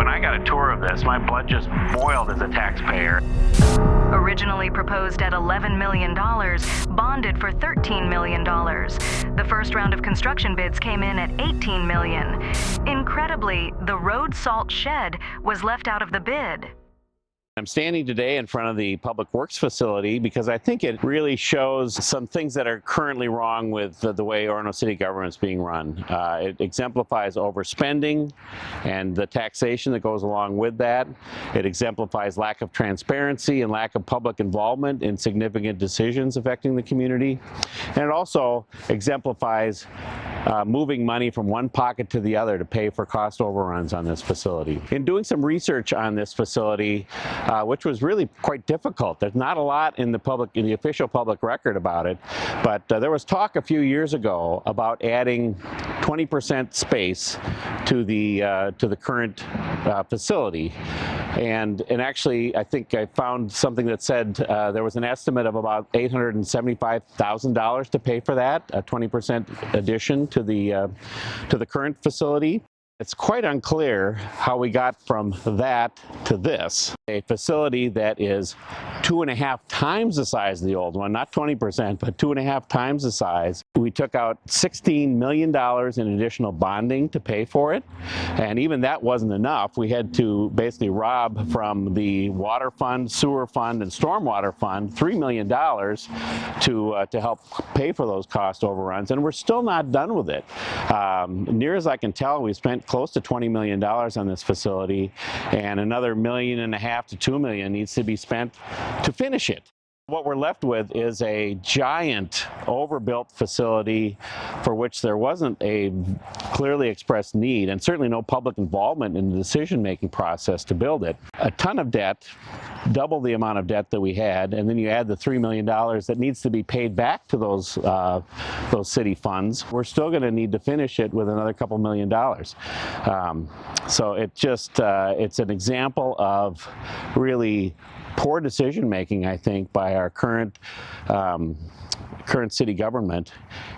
I got a tour of this, my blood just boiled as a taxpayer. Originally proposed at $11 million, bonded for $13 million. The first round of construction bids came in at $18 million. Incredibly, the road salt shed was left out of the bid. I'm standing today in front of the Public Works facility because I think it really shows some things that are currently wrong with the way Orono City government is being run. It exemplifies overspending and the taxation that goes along with that. It exemplifies lack of transparency and lack of public involvement in significant decisions affecting the community. And it also exemplifies moving money from one pocket to the other to pay for cost overruns on this facility. In doing some research on this facility, which was really quite difficult. There's not a lot in the official public record about it, but there was talk a few years ago about adding 20% space to the current facility. And actually, I think I found something that said there was an estimate of about $875,000 to pay for that, a 20% addition to the current facility. It's quite unclear how we got from that to this, a facility that is 2.5 times the size of the old one, not 20%, but 2.5 times the size. We took out $16 million in additional bonding to pay for it, and even that wasn't enough. We had to basically rob from the water fund, sewer fund, and stormwater fund $3 million to help pay for those cost overruns, and we're still not done with it. Near as I can tell, we spent close to $20 million on this facility, and another $1.5 million to $2 million needs to be spent to finish it. What we're left with is a giant overbuilt facility for which there wasn't a clearly expressed need and certainly no public involvement in the decision-making process to build it. A ton of debt, double the amount of debt that we had, and then you add the $3 million that needs to be paid back to those city funds. We're still going to need to finish it with another couple $1 million. So it's an example of really poor decision making, I think, by our current city government,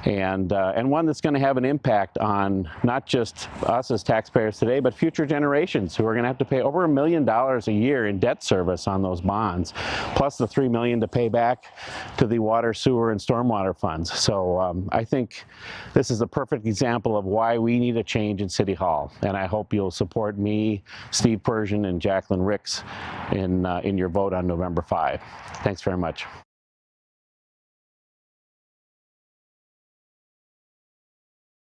and one that's going to have an impact on not just us as taxpayers today, but future generations who are going to have to pay over $1 million a year in debt service on those bonds, plus the $3 million to pay back to the water, sewer, and stormwater funds. So I think this is a perfect example of why we need a change in City Hall, and I hope you'll support me, Steve Persian, and Jacqueline Ricks in your vote on November 5. Thanks very much.